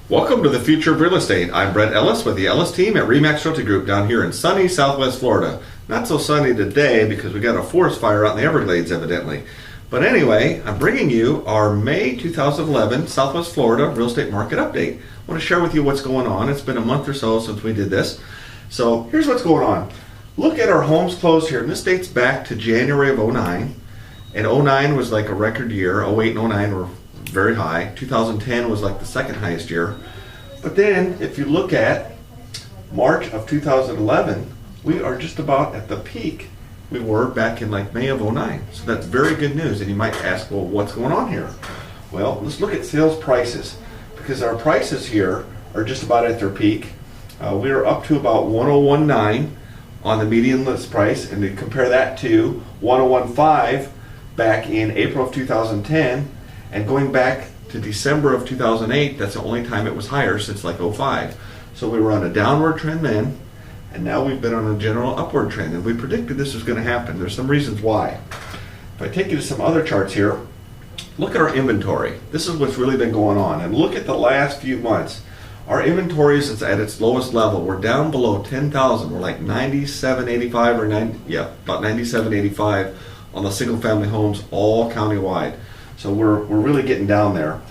Welcome to the future of real estate. I'm Brett Ellis with the Ellis team at RE/MAX Realty Group down here in sunny Southwest Florida. Not so sunny today because we got a forest fire out in the Everglades evidently. But anyway, I'm bringing you our May 2011 Southwest Florida real estate market update. I want to share with you what's going on. It's been a month or so since we did this. So here's what's going on. Look at our homes closed here, and this dates back to January of 09. And 09 was like a record year. 08 and 09 were very high. 2010 was like the second highest year. But then if you look at March of 2011, we are just about at the peak we were back in like May of 09. So that's very good news. And you might ask, well, what's going on here? Well, let's look at sales prices, because our prices here are just about at their peak. We are up to about 1019 on the median list price, and to compare that to 1015 back in April of 2010, and going back to December of 2008, that's the only time it was higher since like 05. So we were on a downward trend then, and now we've been on a general upward trend, and we predicted this was going to happen. There's some reasons why. If I take you to some other charts here, look at our inventory. This is what's really been going on, and look at the last few months. Our inventory is at its lowest level. We're down below 10,000. We're like 9785 or about 9785 on the single family homes all countywide. So we're really getting down there.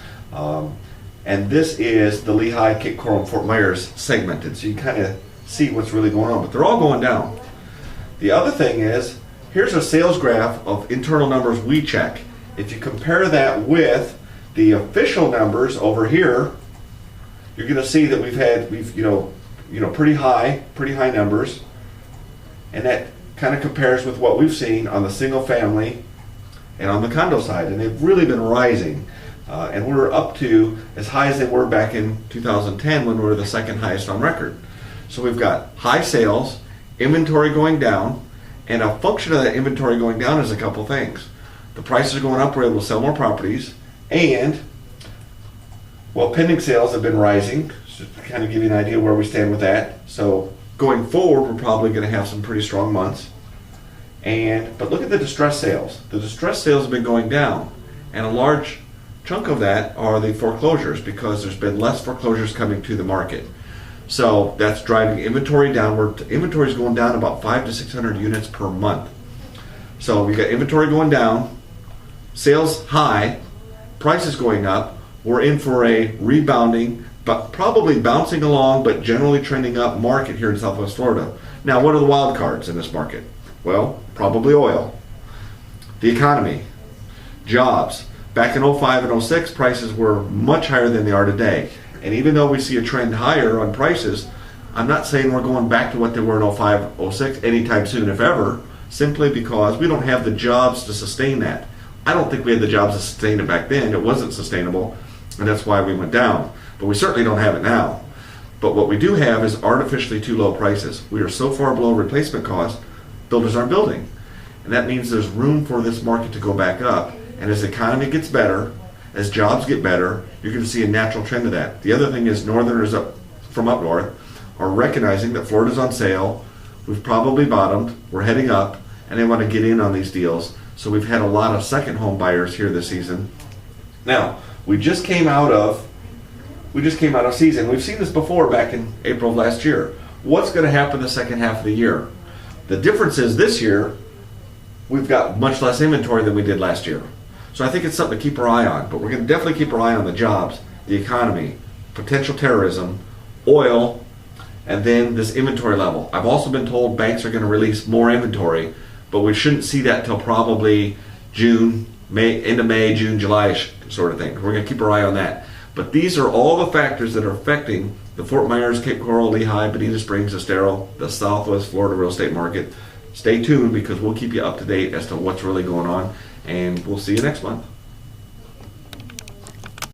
And this is the Lehigh, Cape Coral, and Fort Myers segmented. So you kind of see what's really going on, but they're all going down. The other thing is, here's a sales graph of internal numbers we check. If you compare that with the official numbers over here, you're going to see that we've pretty high numbers, and that kind of compares with what we've seen on the single family and on the condo side, and they've really been rising, and we're up to as high as they were back in 2010 when we were the second highest on record. So we've got high sales, inventory going down, and a function of that inventory going down is a couple things. The prices are going up, we're able to sell more properties, and pending sales have been rising, just to kind of give you an idea where we stand with that. So going forward, we're probably going to have some pretty strong months. But look at the distress sales. The distress sales have been going down, and a large chunk of that are the foreclosures, because there's been less foreclosures coming to the market. So that's driving inventory downward. Inventory is going down about 500 to 600 units per month. So we got inventory going down, sales high, prices going up. We're in for a rebounding, but probably bouncing along, but generally trending up market here in Southwest Florida. Now, what are the wild cards in this market? Well, probably oil, the economy, jobs. Back in 05 and 06, prices were much higher than they are today. And even though we see a trend higher on prices, I'm not saying we're going back to what they were in 05, 06 anytime soon, if ever, simply because we don't have the jobs to sustain that. I don't think we had the jobs to sustain it back then. It wasn't sustainable, and that's why we went down. But we certainly don't have it now. But what we do have is artificially too low prices. We are so far below replacement cost, builders aren't building. And that means there's room for this market to go back up. And as the economy gets better, as jobs get better, you're going to see a natural trend of that. The other thing is northerners from up north are recognizing that Florida's on sale. We've probably bottomed. We're heading up, and they want to get in on these deals. So we've had a lot of second home buyers here this season. Now, we just came out of season. We've seen this before back in April of last year. What's going to happen the second half of the year? The difference is this year, we've got much less inventory than we did last year. So I think it's something to keep our eye on, but we're going to definitely keep our eye on the jobs, the economy, potential terrorism, oil, and then this inventory level. I've also been told banks are going to release more inventory, but we shouldn't see that till probably June, end of May, June, July-ish sort of thing. We're going to keep our eye on that. But these are all the factors that are affecting the Fort Myers, Cape Coral, Lehigh, Bonita Springs, Estero, the Southwest Florida real estate market. Stay tuned, because we'll keep you up to date as to what's really going on, and we'll see you next month.